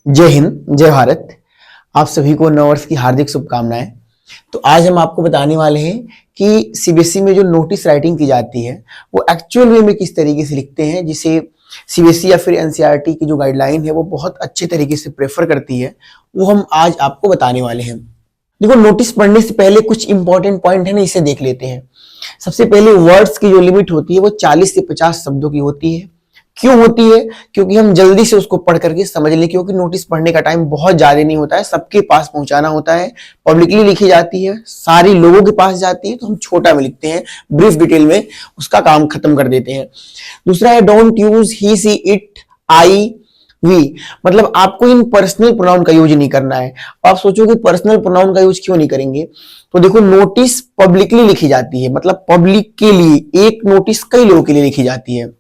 जय हिंद, जय भारत। आप सभी को नववर्ष की हार्दिक शुभकामनाएं। तो आज हम आपको बताने वाले हैं कि सीबीएसई में जो नोटिस राइटिंग की जाती है वो एक्चुअल वे में किस तरीके से लिखते हैं, जिसे सीबीएसई या फिर एनसीईआरटी की जो गाइडलाइन है वो बहुत अच्छे तरीके से प्रेफर करती है, वो हम आज आपको बताने वाले हैं। देखो, नोटिस पढ़ने से पहले कुछ इंपॉर्टेंट पॉइंट है ना, इसे देख लेते हैं। सबसे पहले वर्ड्स की जो लिमिट होती है वो 40 से 50 शब्दों की होती है। क्यों होती है? क्योंकि हम जल्दी से उसको पढ़ करके समझ लें, क्योंकि नोटिस पढ़ने का टाइम बहुत ज्यादा नहीं होता है, सबके पास पहुंचाना होता है, पब्लिकली लिखी जाती है, सारे लोगों के पास जाती है, तो हम छोटा में लिखते हैं, ब्रीफ डिटेल में उसका काम खत्म कर देते हैं। दूसरा है don't use he, she, it, I, we, मतलब आपको इन पर्सनल प्रोनाउन का यूज नहीं करना है। आप सोचो कि पर्सनल प्रोनाउन का यूज क्यों नहीं करेंगे? तो देखो, नोटिस पब्लिकली लिखी जाती है, मतलब पब्लिक के लिए, एक नोटिस कई लोगों के लिए लिखी जाती है।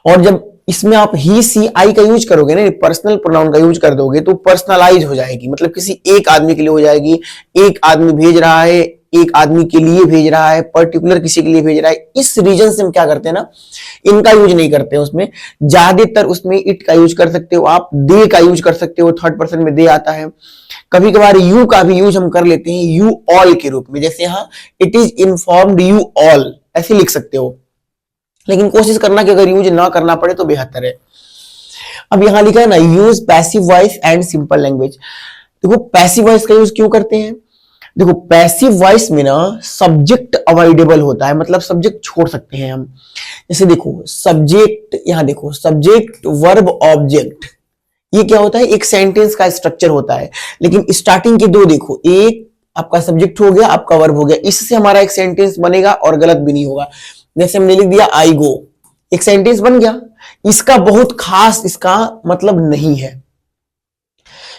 और जब इसमें आप ही, सी, आई का यूज करोगे ना, पर्सनल प्रोनाउन का यूज कर दोगे, तो पर्सनलाइज हो जाएगी, मतलब किसी एक आदमी के लिए हो जाएगी। एक आदमी भेज रहा है, एक आदमी के लिए भेज रहा है, पर्टिकुलर किसी के लिए भेज रहा है। इस रीजन से हम क्या करते हैं ना, इनका यूज नहीं करते हैं उसमें। ज्यादातर उसमें इट का यूज कर सकते हो, आप दे का यूज कर सकते हो, थर्ड पर्सन में दे आता है। कभी कभार यू का भी यूज हम कर लेते हैं, यू ऑल के रूप में, जैसे यहां it is informed you all, ऐसे लिख सकते हो। लेकिन कोशिश करना कि अगर यूज ना करना पड़े तो बेहतर है। अब यहां लिखा है ना, use passive voice and simple language. देखो, पैसिव वॉइस का यूज क्यों करते हैं? देखो, पैसिव वॉइस में ना सब्जेक्ट अवॉइडेबल होता है, मतलब सब्जेक्ट छोड़ सकते हैं हम। जैसे देखो, सब्जेक्ट, यहां देखो, सब्जेक्ट वर्ब ऑब्जेक्ट, ये क्या होता है? एक सेंटेंस का स्ट्रक्चर होता है। लेकिन स्टार्टिंग के दो देखो, एक आपका सब्जेक्ट हो गया, आपका वर्ब हो गया, इससे हमारा एक सेंटेंस बनेगा और गलत भी नहीं होगा। जैसे हमने लिख दिया आई गो, एक सेंटेंस बन गया। इसका बहुत खास इसका मतलब नहीं है,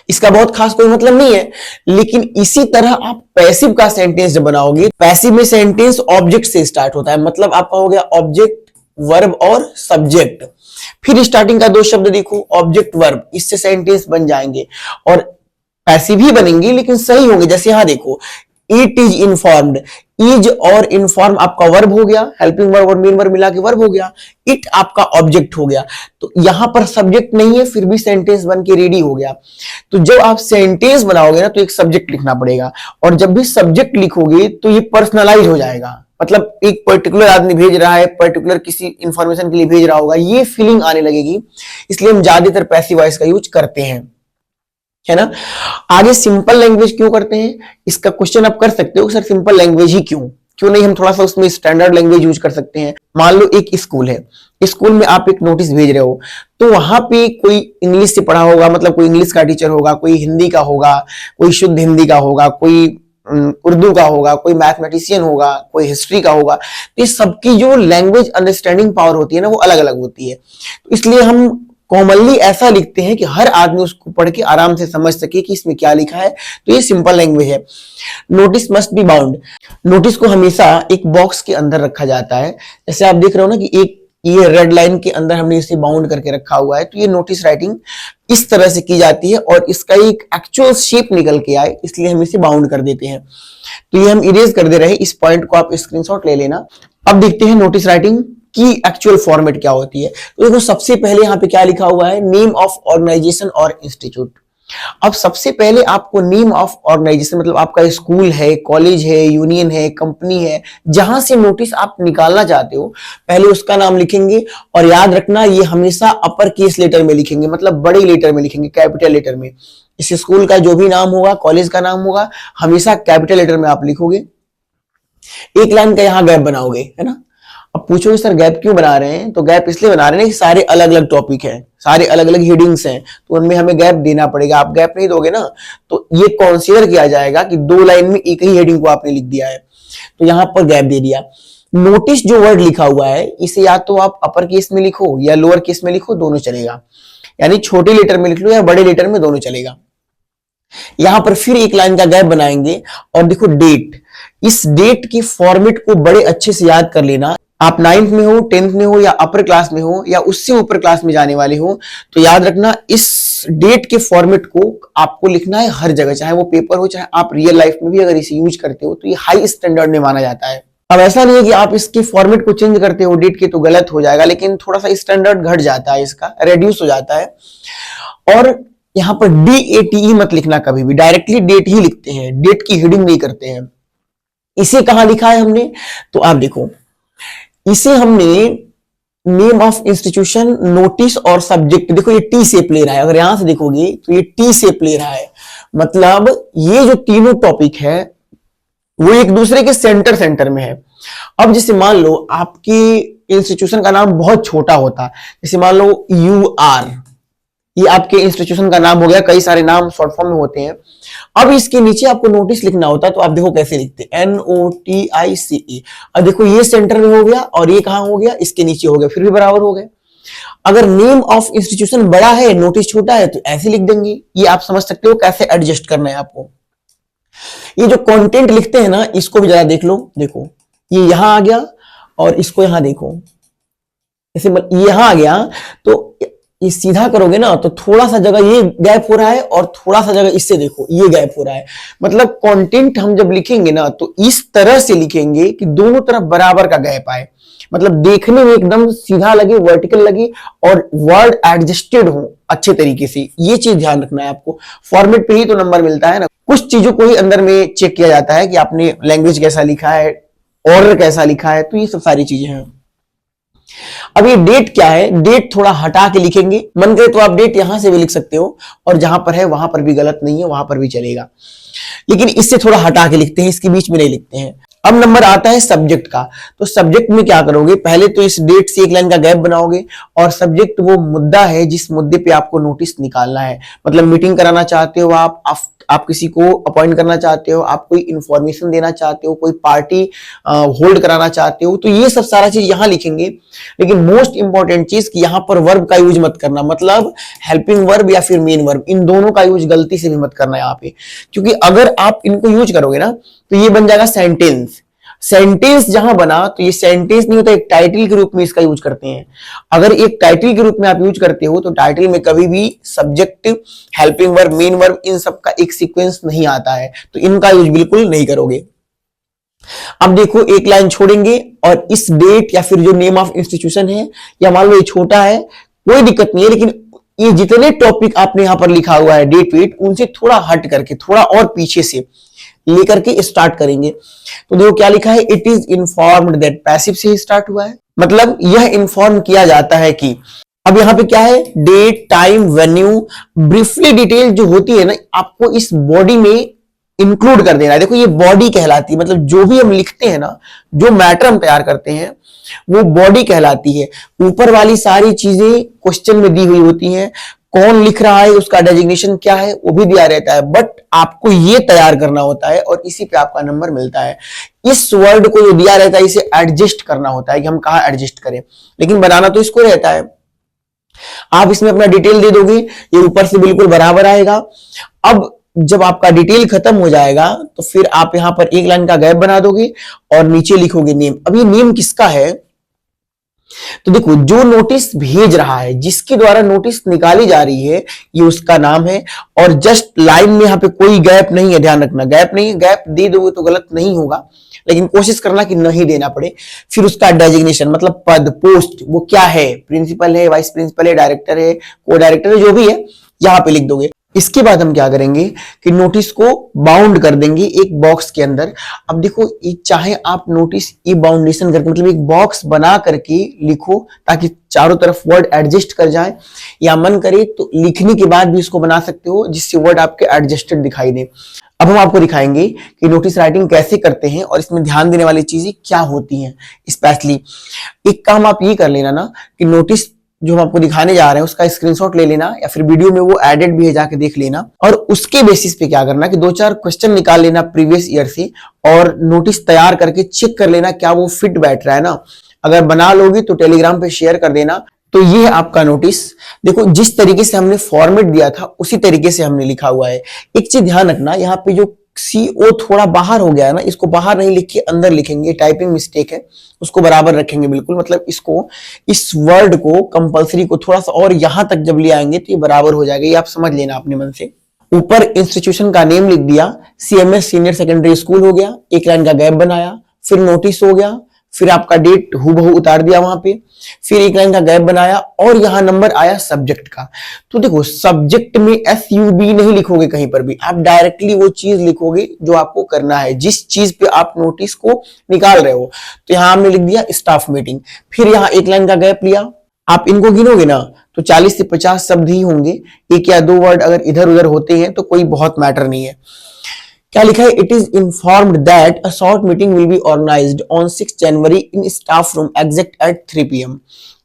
इसका बहुत खास कोई मतलब नहीं है। लेकिन इसी तरह आप पैसिव का सेंटेंस जब बनाओगे, पैसिव में सेंटेंस ऑब्जेक्ट से स्टार्ट होता है, मतलब आपका हो गया ऑब्जेक्ट, वर्ब और सब्जेक्ट। फिर स्टार्टिंग का दो शब्द देखो, ऑब्जेक्ट वर्ब, इससे सेंटेंस बन जाएंगे और पैसिव ही बनेंगे, लेकिन सही होंगे। जैसे यहां देखो, इट इज इन्फॉर्म्ड, इज और इन्फॉर्म आपका वर्ब हो गया, हेल्पिंग वर्ब और मेन वर्ब मिला के वर्ब हो गया, इट आपका ऑब्जेक्ट हो गया। तो यहां पर सब्जेक्ट नहीं है, फिर भी सेंटेंस बन के रेडी हो गया। तो जब आप सेंटेंस बनाओगे ना, तो एक सब्जेक्ट लिखना पड़ेगा, और जब भी सब्जेक्ट लिखोगे तो ये पर्सनलाइज हो जाएगा, मतलब एक पर्टिकुलर आदमी भेज रहा है, पर्टिकुलर किसी इंफॉर्मेशन के लिए भेज रहा होगा, ये फीलिंग आने लगेगी। इसलिए हम ज्यादातर पैसिव वॉइस का यूज करते हैं, है ना। आगे सिंपल लैंग्वेज क्यों करते हैं, इसका क्वेश्चन आप कर सकते हो, सर सिंपल लैंग्वेज ही क्यों क्यों नहीं हम थोड़ा सा उसमें स्टैंडर्ड लैंग्वेज यूज कर सकते हैं। मान लो एक स्कूल है, स्कूल में आप एक नोटिस भेज रहे हो, तो वहां पे कोई इंग्लिश से पढ़ा होगा, मतलब कोई इंग्लिश का टीचर होगा, कोई हिंदी का होगा, कोई शुद्ध हिंदी का होगा, कोई उर्दू का होगा, कोई मैथमेटिशियन होगा, कोई हिस्ट्री का होगा। तो इस सबकी जो लैंग्वेज अंडरस्टैंडिंग पावर होती है ना, वो अलग अलग होती है। तो इसलिए हम कॉमनली ऐसा लिखते हैं कि हर आदमी उसको पढ़ के आराम से समझ सके कि इसमें क्या लिखा है। तो ये सिंपल लैंग्वेज है। Notice must be bound, notice को हमेशा एक बॉक्स के अंदर रखा जाता है। जैसे आप देख रहे हो ना कि एक ये रेड लाइन के अंदर हमने इसे बाउंड करके रखा हुआ है, तो ये नोटिस राइटिंग इस तरह से की जाती है, और इसका एक एक्चुअल शेप निकल के आए, इसलिए हम इसे बाउंड कर देते हैं। तो ये हम इरेज कर दे रहे हैं, इस पॉइंट को आप स्क्रीनशॉट ले लेना। अब देखते हैं नोटिस राइटिंग की एक्चुअल फॉर्मेट क्या होती है। तो देखो, सबसे पहले यहाँ पे क्या लिखा हुआ है, नेम ऑफ ऑर्गेनाइजेशन और इंस्टीट्यूट। अब सबसे पहले आपको नेम ऑफ ऑर्गेनाइजेशन, मतलब आपका स्कूल है, कॉलेज है, यूनियन है, कंपनी है, जहां से नोटिस आप निकालना चाहते हो, पहले उसका नाम लिखेंगे। और याद रखना, ये हमेशा अपर केस लेटर में लिखेंगे, मतलब बड़े लेटर में लिखेंगे, कैपिटल लेटर में। इस स्कूल का जो भी नाम होगा, कॉलेज का नाम होगा, हमेशा कैपिटल लेटर में आप लिखोगे। एक लाइन का यहां गैप बनाओगे, है ना। अब पूछोगे सर गैप क्यों बना रहे हैं, तो गैप इसलिए बना रहे हैं कि सारे अलग अलग टॉपिक हैं, सारे अलग अलग हेडिंग्स हैं, तो उनमें हमें गैप देना पड़ेगा। आप गैप नहीं दोगे ना, तो ये कंसीडर किया जाएगा कि दो लाइन में एक ही हेडिंग को आपने लिख दिया है, तो यहां पर गैप दे दिया। नोटिस जो वर्ड लिखा हुआ है, इसे या तो आप अपर केस में लिखो या लोअर केस में लिखो, दोनों चलेगा, यानी छोटे लेटर में लिख लो या बड़े लेटर में, दोनों चलेगा। यहां पर फिर एक लाइन का गैप बनाएंगे, और देखो डेट, इस डेट की फॉर्मेट को बड़े अच्छे से याद कर लेना। आप 9th में हो, 10th में हो, या अपर क्लास में हो, या उससे ऊपर क्लास में जाने वाले हो, तो याद रखना इस डेट के फॉर्मेट को आपको लिखना है हर जगह, चाहे वो पेपर हो, चाहे आप रियल लाइफ में भी अगर इसे यूज करते हो, तो ये हाई स्टैंडर्ड में माना जाता है। अब ऐसा नहीं है कि आप इसके फॉर्मेट को चेंज करते हो डेट के तो गलत हो जाएगा, लेकिन थोड़ा सा स्टैंडर्ड घट जाता है, इसका रेड्यूस हो जाता है। और यहाँ पर DATE मत लिखना कभी भी, डायरेक्टली डेट ही लिखते हैं, डेट की हेडिंग नहीं करते हैं। इसे कहां लिखा है हमने, तो आप देखो, इसे हमने नेम ऑफ इंस्टीट्यूशन, नोटिस और सब्जेक्ट, देखो ये टी शेप ले रहा है, अगर यहां से देखोगे तो ये टी शेप ले रहा है, मतलब ये जो तीनों टॉपिक है वो एक दूसरे के सेंटर में है। अब जैसे मान लो आपकी इंस्टीट्यूशन का नाम बहुत छोटा होता, जैसे मान लो UR, ये आपके इंस्टीट्यूशन का नाम हो गया, कई सारे नाम शॉर्ट फॉर्म में होते हैं। अब इसके नीचे आपको नोटिस लिखना होता है, तो आप देखो कैसे लिखते हैं, NOTICE। अब देखो ये सेंटर में हो गया और ये कहां हो गया, इसके नीचे हो गया, फिर भी बराबर हो गए। अगर नेम ऑफ इंस्टीट्यूशन बड़ा है, नोटिस छोटा है, तो ऐसे लिख देंगे। ये आप समझ सकते हो कैसे एडजस्ट करना है आपको। ये जो कंटेंट लिखते हैं ना, इसको भी जरा देख लो, देखो ये यहां आ गया और इसको यहां देखो, जैसे यहां आ गया, तो ये सीधा करोगे ना तो थोड़ा सा जगह ये गैप हो रहा है और थोड़ा सा जगह इससे देखो ये गैप हो रहा है। मतलब कंटेंट हम जब लिखेंगे ना तो इस तरह से लिखेंगे कि दोनों तरफ बराबर का गैप आए, मतलब देखने में एकदम सीधा लगे, वर्टिकल लगे और वर्ड एडजस्टेड हो अच्छे तरीके से। ये चीज ध्यान रखना है आपको। फॉर्मेट पे ही तो नंबर मिलता है ना, कुछ चीजों को ही अंदर में चेक किया जाता है कि आपने लैंग्वेज कैसा लिखा है, ऑर्डर कैसा लिखा है, तो ये सब सारी चीजें हैं। अब ये डेट क्या है, डेट थोड़ा हटा के लिखेंगे, मन करे तो आप डेट यहां से भी लिख सकते हो और जहां पर है वहां पर भी गलत नहीं है, वहां पर भी चलेगा, लेकिन इससे थोड़ा हटा के लिखते हैं, इसके बीच में नहीं लिखते हैं। अब नंबर आता है सब्जेक्ट का, तो सब्जेक्ट में क्या करोगे, पहले तो इस डेट से एक लाइन का गैप बनाओगे और सब्जेक्ट वो मुद्दा है जिस मुद्दे पे आपको नोटिस निकालना है। मतलब मीटिंग कराना चाहते हो आप किसी को अपॉइंट करना चाहते हो, आप कोई इंफॉर्मेशन देना चाहते हो, कोई पार्टी होल्ड कराना चाहते हो, तो ये सब सारा चीज यहां लिखेंगे। लेकिन मोस्ट इंपॉर्टेंट चीज कि यहां पर वर्ब का यूज मत करना, मतलब हेल्पिंग वर्ब या फिर मेन वर्ब, इन दोनों का यूज गलती से भी मत करना यहाँ पे, क्योंकि अगर आप इनको यूज करोगे ना तो ये बन जाएगा सेंटेंस। सेंटेंस जहां बना तो ये सेंटेंस नहीं होता, एक टाइटल के रूप में इसका यूज करते हैं। अगर एक टाइटल के रूप में आप यूज करते हो तो टाइटल में कभी भी subject, helping verb, main verb, इन सब का एक सीक्वेंस नहीं आता है, तो इनका यूज बिल्कुल नहीं करोगे। अब देखो एक लाइन छोड़ेंगे और इस डेट या फिर जो नेम ऑफ इंस्टीट्यूशन है, या मान लो ये छोटा है कोई दिक्कत नहीं है, लेकिन ये जितने टॉपिक आपने यहां पर लिखा हुआ है डेट वेट, उनसे थोड़ा हट करके, थोड़ा और पीछे से लेकर के स्टार्ट करेंगे। तो देखो क्या लिखा है, it is informed that, passive से ही स्टार्ट हुआ है, मतलब यह इन्फॉर्म किया जाता है कि। अब यहां पे क्या है, date, time, venue, briefly detail जो होती है ना, आपको इस बॉडी में इंक्लूड कर देना है। देखो ये बॉडी कहलाती है, मतलब जो भी हम लिखते हैं ना, जो मैटर हम तैयार करते हैं वो बॉडी कहलाती है। ऊपर वाली सारी चीजें क्वेश्चन में दी हुई होती हैं, कौन लिख रहा है, उसका डेजिग्नेशन क्या है, वो भी दिया रहता है, बट आपको ये तैयार करना होता है और इसी पे आपका नंबर मिलता है। इस वर्ड को जो दिया रहता है इसे एडजस्ट करना होता है कि हम कहां एडजस्ट करें, लेकिन बनाना तो इसको रहता है। आप इसमें अपना डिटेल दे दोगे, ये ऊपर से बिल्कुल बराबर आएगा। अब जब आपका डिटेल खत्म हो जाएगा तो फिर आप यहां पर एक लाइन का गैप बना दोगे और नीचे लिखोगे नेम। अब ये नेम किसका है, तो देखो जो नोटिस भेज रहा है, जिसके द्वारा नोटिस निकाली जा रही है, ये उसका नाम है। और जस्ट लाइन में यहां पे कोई गैप नहीं है, ध्यान रखना, गैप नहीं है, गैप दे दोगे तो गलत नहीं होगा, लेकिन कोशिश करना कि नहीं देना पड़े। फिर उसका डेजिग्नेशन, मतलब पद, पोस्ट, वो क्या है, प्रिंसिपल है, वाइस प्रिंसिपल है, डायरेक्टर है, को डायरेक्टर है, जो भी है यहां पे लिख दोगे। इसके बाद हम क्या करेंगे कि नोटिस को बाउंड कर देंगे एक बॉक्स के अंदर। अब देखो चाहे आप नोटिस ये बाउंडेशन करके, मतलब एक बॉक्स बना करके लिखो ताकि चारों तरफ वर्ड एडजस्ट कर जाए, या मन करे तो लिखने के बाद भी इसको बना सकते हो जिससे वर्ड आपके एडजस्टेड दिखाई दे। अब हम आपको दिखाएंगे कि नोटिस राइटिंग कैसे करते हैं और इसमें ध्यान देने वाली चीजें क्या होती हैं। स्पेशली एक काम आप ये कर लेना ना कि नोटिस जो हम आपको दिखाने जा रहे हैं उसका स्क्रीनशॉट ले लेना, या फिर वीडियो में वो एडेड भी है, जाके देख लेना, और उसके बेसिस पे क्या करना कि 2-4 क्वेश्चन निकाल लेना प्रीवियस ईयर से और नोटिस तैयार करके चेक कर लेना क्या वो फिट बैठ रहा है ना। अगर बना लोगी तो टेलीग्राम पे शेयर कर देना। तो ये है आपका नोटिस। देखो जिस तरीके से हमने फॉर्मेट दिया था उसी तरीके से हमने लिखा हुआ है। एक चीज ध्यान रखना, यहाँ पे जो CO थोड़ा बाहर हो गया है ना, इसको बाहर नहीं लिख के अंदर लिखेंगे, टाइपिंग मिस्टेक है, उसको बराबर रखेंगे बिल्कुल। मतलब इसको, इस वर्ड को कंपलसरी को थोड़ा सा और यहां तक जब ले आएंगे तो ये बराबर हो जाएगा, ये आप समझ लेना अपने मन से। ऊपर इंस्टीट्यूशन का नेम लिख दिया, CMS सीनियर सेकेंडरी स्कूल हो गया, एक लाइन का गैप बनाया, फिर नोटिस हो गया, फिर आपका डेट हूबहू उतार दिया वहां पे, फिर एक लाइन का गैप बनाया और यहां नंबर आया सब्जेक्ट का। तो देखो सब्जेक्ट में SUB नहीं लिखोगे कहीं पर भी, आप डायरेक्टली वो चीज लिखोगे जो आपको करना है, जिस चीज पे आप नोटिस को निकाल रहे हो। तो यहां हमने लिख दिया स्टाफ मीटिंग, फिर यहां एक लाइन का गैप लिया। आप इनको गिनोगे ना तो 40 से 50 शब्द ही होंगे, एक या दो वर्ड अगर इधर उधर होते हैं तो कोई बहुत मैटर नहीं है। क्या लिखा है? It is informed that a short meeting will be organised on 6 January in staff room exact at 3 PM।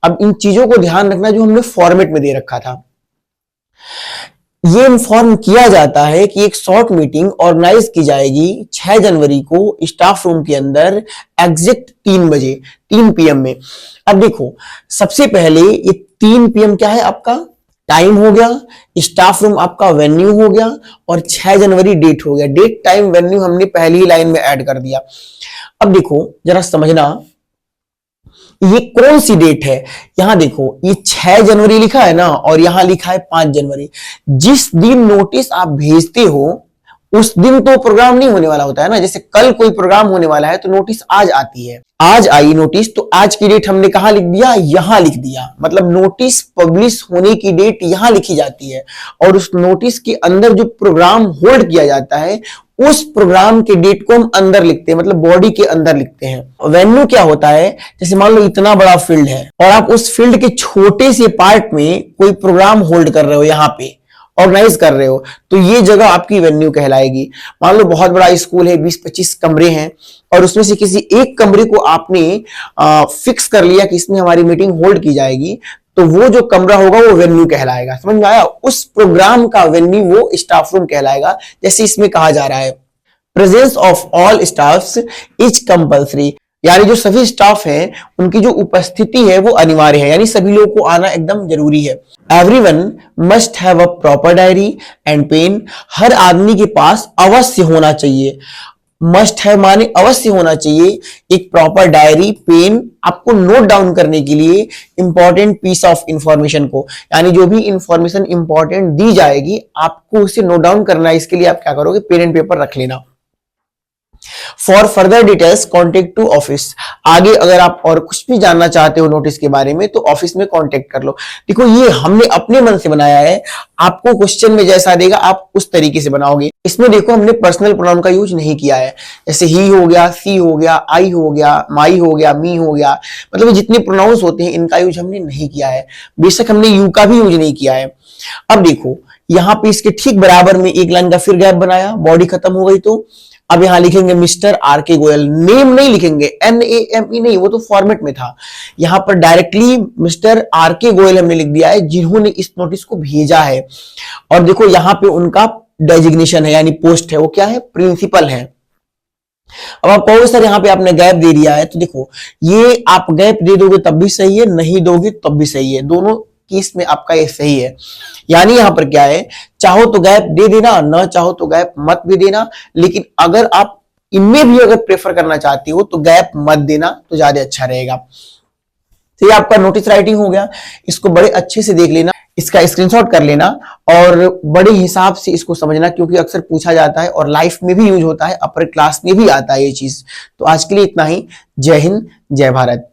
अब इन चीजों को ध्यान रखना जो हमने फॉर्मेट में दे रखा था। ये इन्फॉर्म किया जाता है कि एक शॉर्ट मीटिंग ऑर्गेनाइज की जाएगी 6 जनवरी को स्टाफ रूम के अंदर एग्जैक्ट 3 बजे 3 PM में। अब देखो सबसे पहले ये 3 PM क्या है? आपका टाइम हो गया, स्टाफ रूम आपका वेन्यू हो गया और 6 जनवरी डेट हो गया। डेट टाइम वेन्यू हमने पहली ही लाइन में ऐड कर दिया। अब देखो जरा समझना ये कौन सी डेट है। यहां देखो ये 6 जनवरी लिखा है ना और यहां लिखा है 5 जनवरी। जिस दिन नोटिस आप भेजते हो उस दिन तो प्रोग्राम नहीं होने वाला होता है ना। जैसे कल कोई प्रोग्राम होने वाला है तो नोटिस आज आती है, आज आई नोटिस तो आज की डेट हमने कहां लिख दिया? यहां लिख दिया। मतलब नोटिस पब्लिश होने की डेट यहां लिखी जाती है और उस नोटिस के अंदर जो प्रोग्राम होल्ड किया जाता है उस प्रोग्राम के डेट को हम अंदर लिखते हैं, मतलब बॉडी के अंदर लिखते हैं। वेन्यू क्या होता है? जैसे मान लो इतना बड़ा फील्ड है और आप उस फील्ड के छोटे से पार्ट में कोई प्रोग्राम होल्ड कर रहे हो, यहां पे ऑर्गेनाइज कर रहे हो, तो ये जगह आपकी वेन्यू कहलाएगी। मान लो बहुत बड़ा स्कूल है, 20-25 कमरे हैं और उसमें से किसी एक कमरे को आपने फिक्स कर लिया कि इसमें हमारी मीटिंग होल्ड की जाएगी, तो वो जो कमरा होगा वो वेन्यू कहलाएगा। समझ में आया? उस प्रोग्राम का वेन्यू वो स्टाफ रूम कहलाएगा। जैसे इसमें कहा जा रहा है presence of all staffs is compulsory, यानी जो सभी स्टाफ हैं उनकी जो उपस्थिति है वो अनिवार्य है, यानी सभी लोगों को आना एकदम जरूरी है। Everyone must have a proper diary and pen, हर आदमी के पास अवश्य होना चाहिए। मस्ट है माने अवश्य होना चाहिए एक प्रॉपर डायरी, पेन, आपको नोट डाउन करने के लिए इंपॉर्टेंट पीस ऑफ इंफॉर्मेशन को, यानी जो भी इंफॉर्मेशन इंपॉर्टेंट दी जाएगी आपको उसे नोट डाउन करना है। इसके लिए आप क्या करोगे? पेन एंड पेपर रख लेना। For further details contact to office, आगे अगर आप और कुछ भी जानना चाहते हो नोटिस के बारे में तो ऑफिस में कॉन्टेक्ट कर लो। देखो ये हमने अपने मन से बनाया है, आपको क्वेश्चन में जैसा देगा आप उस तरीके से बनाओगे। इसमें देखो हमने पर्सनल प्रोनाउन का यूज नहीं किया है, जैसे ही हो गया, सी हो गया, आई हो गया, माई हो गया, मी हो गया, मतलब जितने प्रोनाउंस होते हैं इनका यूज हमने नहीं किया है। बेशक हमने यू का भी यूज नहीं किया है। अब देखो यहां पे इसके ठीक बराबर में एक लाइन का फिर गैप बनाया, बॉडी खत्म हो गई तो अब यहां लिखेंगे मिस्टर RK गोयल, नेम नहीं लिखेंगे, NAME नहीं, वो तो फॉर्मेट में था। यहां पर डायरेक्टली मिस्टर RK गोयल हमने लिख दिया है जिन्होंने इस नोटिस को भेजा है। और देखो यहां पे उनका डेजिग्नेशन है यानी पोस्ट है, वो क्या है? प्रिंसिपल है। अब आप कहोगे सर यहाँ पे आपने गैप दे दिया है, तो देखो ये आप गैप दे दोगे तब भी सही है, नहीं दोगे तब भी सही है, दोनों केस में आपका ये सही है। यानी यहां पर क्या है, चाहो तो गैप दे देना, न चाहो तो गैप मत भी देना, लेकिन अगर आप इनमें भी अगर प्रेफर करना चाहती हो तो गैप मत देना तो ज्यादा अच्छा रहेगा। तो ये आपका नोटिस राइटिंग हो गया, इसको बड़े अच्छे से देख लेना, इसका स्क्रीनशॉट कर लेना और बड़े हिसाब से इसको समझना, क्योंकि अक्सर पूछा जाता है और लाइफ में भी यूज होता है, अपर क्लास में भी आता है ये चीज। तो आज के लिए इतना ही। जय हिंद, जय भारत।